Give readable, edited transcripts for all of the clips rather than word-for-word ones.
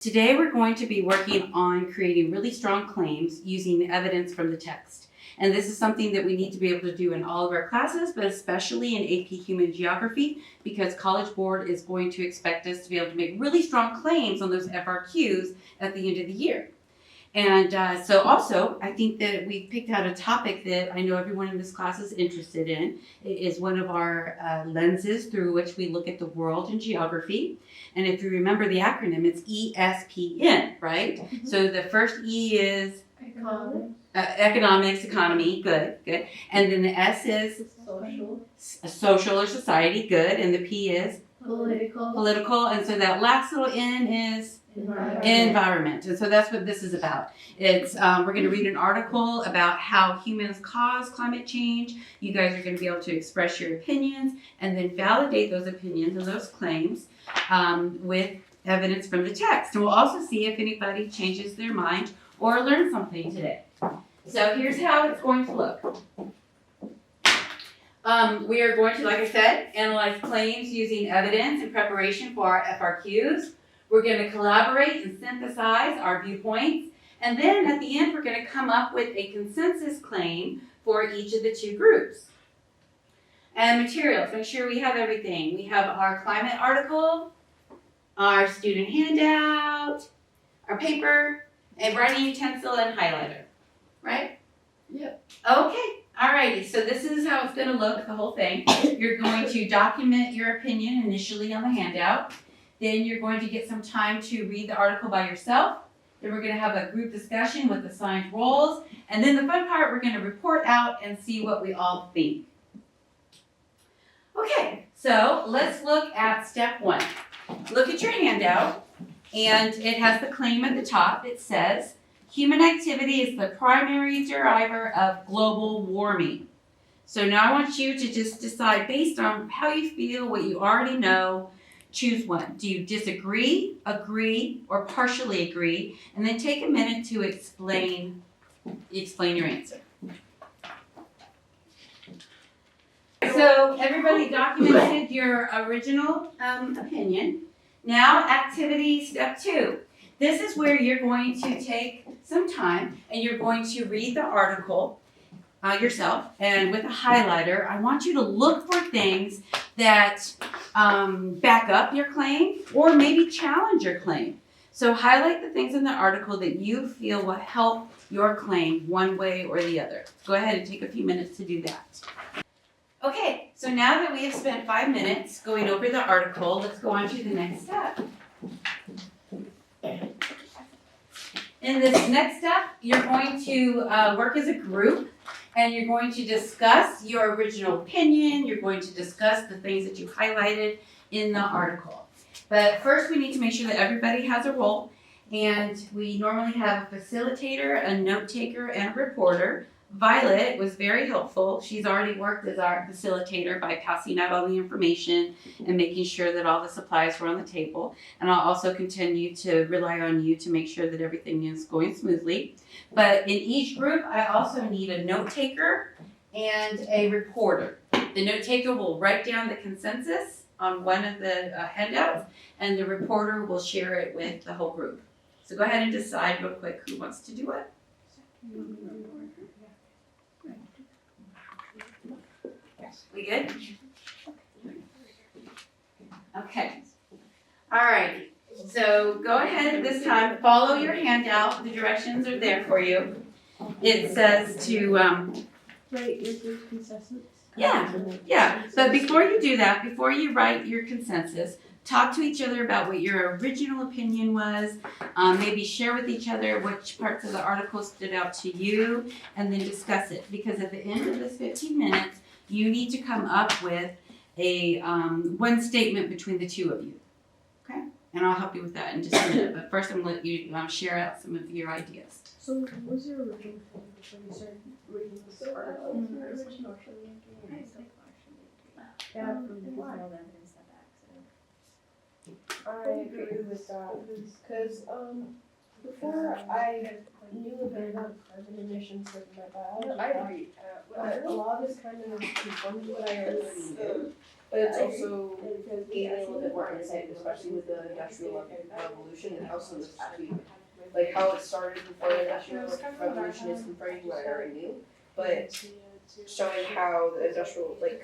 Today we're going to be working on creating really strong claims using evidence from the text. And this is something that we need to be able to do in all of our classes, but especially in AP Human Geography, because College Board is going to expect us to be able to make really strong claims on those FRQs at the end of the year. And so also, I think that we've picked out a topic that I know everyone in this class is interested in. It is one of our lenses through which we look at the world and geography. And if you remember the acronym, it's ESPN, right? Mm-hmm. So the first E is economics, economy, good. And then the S is social or society, good. And the P is political. And so that last little N is environment. And so that's what this is about. It's we're going to read an article about how humans cause climate change. You guys are going to be able to express your opinions and then validate those opinions and those claims with evidence from the text. And we'll also see if anybody changes their mind or learns something today. So here's how it's going to look. We are going to, like I said, analyze claims using evidence in preparation for our FRQs. We're going to collaborate and synthesize our viewpoints. And then at the end, we're going to come up with a consensus claim for each of the two groups. And materials, make sure we have everything. We have our climate article, our student handout, our paper, a writing utensil, and highlighter. Right? Yep. Okay. Alrighty. So this is how it's going to look, the whole thing. You're going to document your opinion initially on the handout. Then you're going to get some time to read the article by yourself. Then we're going to have a group discussion with assigned roles. And then the fun part, we're going to report out and see what we all think. Okay, so let's look at step one. Look at your handout, and it has the claim at the top. It says, human activity is the primary driver of global warming. So now I want you to just decide based on how you feel, what you already know. Choose one. Do you disagree, agree, or partially agree? And then take a minute to explain your answer. So everybody documented your original opinion. Now activity step 2. This is where you're going to take some time and you're going to read the article yourself, and with a highlighter, I want you to look for things that back up your claim or maybe challenge your claim. So highlight the things in the article that you feel will help your claim one way or the other. Go ahead and take a few minutes to do that. Okay, so now that we have spent 5 minutes going over the article, let's go on to the next step. In this next step, you're going to work as a group. And you're going to discuss your original opinion. You're going to discuss the things that you highlighted in the article. But first, we need to make sure that everybody has a role. And we normally have a facilitator, a note taker, and a reporter. Violet was very helpful. She's already worked as our facilitator by passing out all the information and making sure that all the supplies were on the table. And I'll also continue to rely on you to make sure that everything is going smoothly. But in each group, I also need a note taker and a reporter. The note taker will write down the consensus on one of the handouts, and the reporter will share it with the whole group. So go ahead and decide real quick who wants to do it. We good? Okay. All right. So go ahead at this time, follow your handout. The directions are there for you. It says to write your group consensus. Yeah. But before you do that, before you write your consensus, talk to each other about what your original opinion was. Maybe share with each other which parts of the article stood out to you, and then discuss it. Because at the end of this 15 minutes, you need to come up with a one statement between the two of you. Okay? And I'll help you with that in just a minute. But first, I'm going to let you share out some of your ideas. So what was your original thing before you started reading this article? I agree with that, because before I knew a bit about carbon emissions with my biology, I agree. but a lot of this kind of confirms what I already knew. but it's also gaining a little bit more insight, especially with the Industrial Revolution and also the actually, like how it started before the Industrial Revolution is confirming what I already knew, but showing how the industrial, like,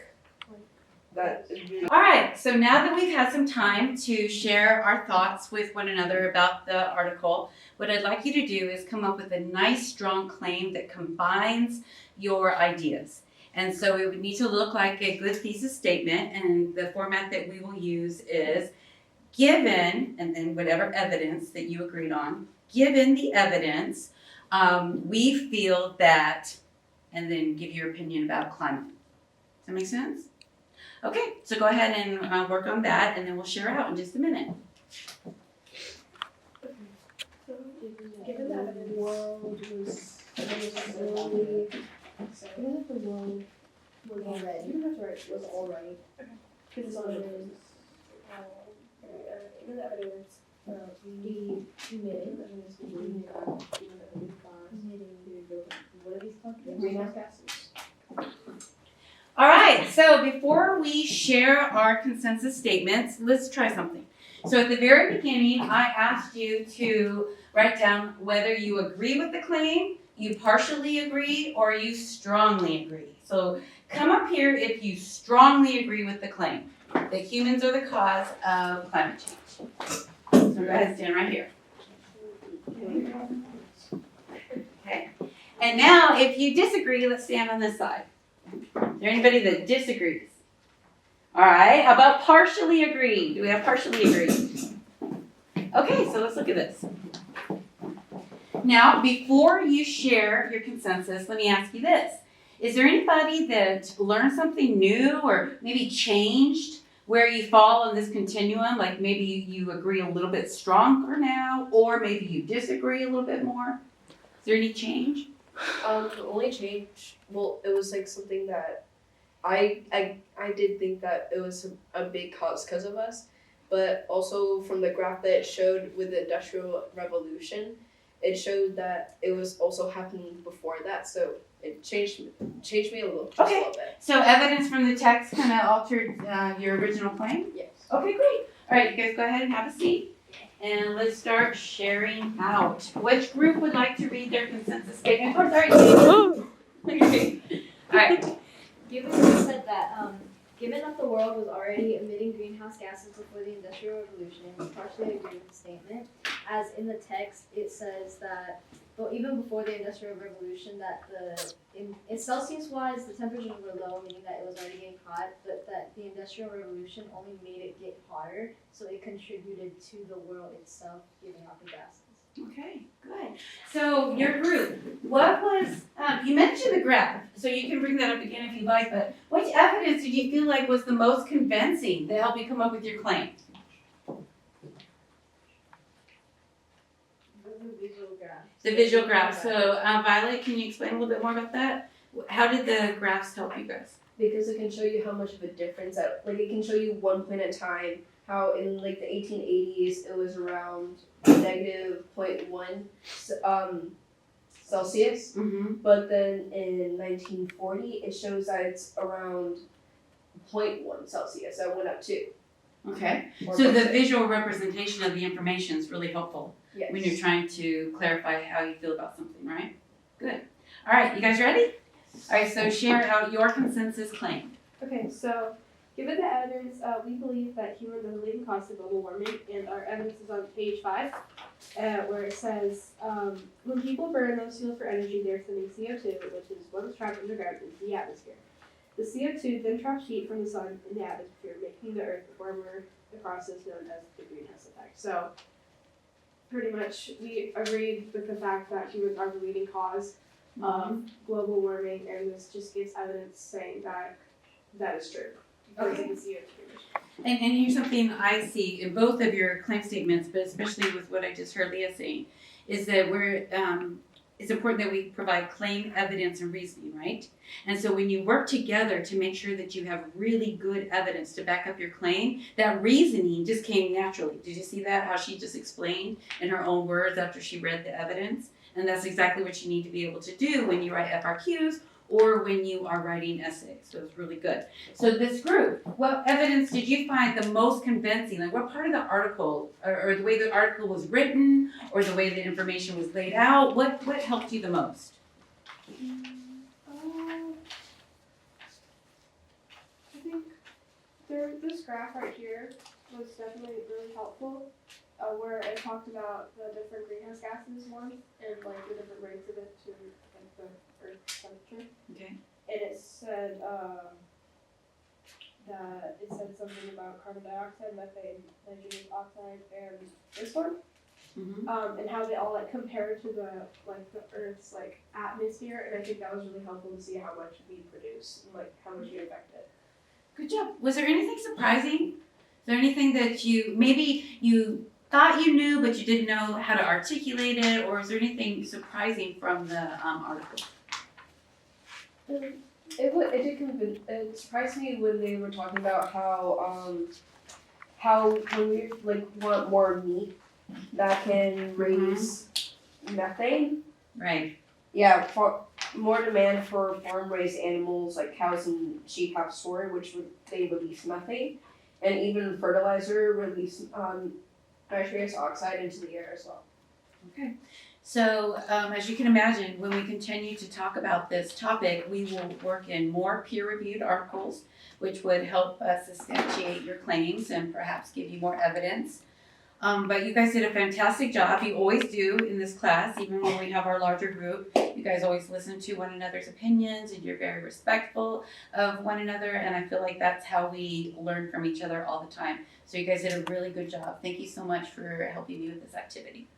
that is really. All right, so now that we've had some time to share our thoughts with one another about the article, what I'd like you to do is come up with a nice, strong claim that combines your ideas. And so it would need to look like a good thesis statement, and the format that we will use is given, and then whatever evidence that you agreed on, given the evidence, we feel that, and then give your opinion about climate. Does that make sense? Okay, so go ahead and work on that, and then we'll share out in just a minute. Given that the world was slowly, given that the world was already, was already, given the evidence, the emitting, what are these called? Greenhouse gases. All right, so before we share our consensus statements, let's try something. So at the very beginning, I asked you to write down whether you agree with the claim, you partially agree, or you strongly agree. So come up here if you strongly agree with the claim that humans are the cause of climate change. So go ahead and stand right here. Okay. And now if you disagree, let's stand on this side. Is there anybody that disagrees? All right, how about partially agree? Do we have partially agree? Okay, so let's look at this. Now, before you share your consensus, let me ask you this. Is there anybody that learned something new or maybe changed where you fall on this continuum? Like maybe you agree a little bit stronger now, or maybe you disagree a little bit more? Is there any change? The only change, well, it was like something that I did think that it was a big cause because of us, but also from the graph that it showed with the Industrial Revolution, it showed that it was also happening before that, so it changed me a little, just a little bit. So evidence from the text kind of altered your original claim? Yes. Okay, great. All right, you guys go ahead and have a seat. And let's start sharing out. Which group would like to read their consensus statement? Oh, sorry, David. Okay. All right. Given that the world was already emitting greenhouse gases before the Industrial Revolution, we partially agree with the statement. As in the text, it says that, well, even before the Industrial Revolution, that in Celsius-wise, the temperatures were low, meaning that it was already getting hot, but that the Industrial Revolution only made it get hotter, so it contributed to the world itself giving off the gases. Okay, good. So your group, what was, you mentioned the graph, so you can bring that up again if you like, but which evidence did you feel like was the most convincing to help you come up with your claim? The visual graph. So Violet, can you explain a little bit more about that? How did the graphs help you guys? Because it can show you how much of a difference that, like, it can show you 1 point at a time, how in like the 1880s it was around negative 0.1 Celsius, but then in 1940 it shows that it's around 0.1 Celsius. That went up too. Okay. So the visual representation of the information is really helpful Yes. when you're trying to clarify how you feel about something, right? Good. All right, you guys ready? All right, so share out your consensus claim. Okay, so given the evidence, we believe that humans are the leading cause of global warming, and our evidence is on page 5, where it says, when people burn those fuels for energy, they're sending CO2, which is what is trapped underground into the atmosphere. The CO2 then traps heat from the sun in the atmosphere, making the Earth warmer. The process known as the greenhouse effect. So, pretty much, we agreed with the fact that humans are the leading cause of global warming, and this just gives evidence saying that that is true. Because of the CO2 emissions. And here's something I see in both of your claim statements, but especially with what I just heard Leah saying, is that it's important that we provide claim, evidence, and reasoning, right? And so when you work together to make sure that you have really good evidence to back up your claim, that reasoning just came naturally. Did you see that? How she just explained in her own words after she read the evidence? And that's exactly what you need to be able to do when you write FRQs or when you are writing essays. So it's really good. So this group, what evidence did you find the most convincing? Like what part of the article, or the way the article was written, or the way the information was laid out, what helped you the most? I think this graph right here was definitely really helpful, where it talked about the different greenhouse gases one and like the different rates of it to like the Earth's temperature. Okay. And it said that it said something about carbon dioxide, methane, nitrogen oxide, and this one. Mm-hmm. And how they all like compare to the Earth's like atmosphere, and I think that was really helpful to see how much we produce and like how much we affect it. Good job. Was there anything surprising? Is there anything that maybe you thought you knew but you didn't know how to articulate it, or is there anything surprising from the article? It surprised me when they were talking about how when we like want more meat that can raise methane. Right. Yeah, for more demand for farm-raised animals like cows and sheep have soy, they release methane, and even fertilizer release nitrous oxide into the air as well. Okay. So as you can imagine, when we continue to talk about this topic, we will work in more peer-reviewed articles, which would help us substantiate your claims and perhaps give you more evidence. But you guys did a fantastic job. You always do in this class, even when we have our larger group. You guys always listen to one another's opinions and you're very respectful of one another. And I feel like that's how we learn from each other all the time. So you guys did a really good job. Thank you so much for helping me with this activity.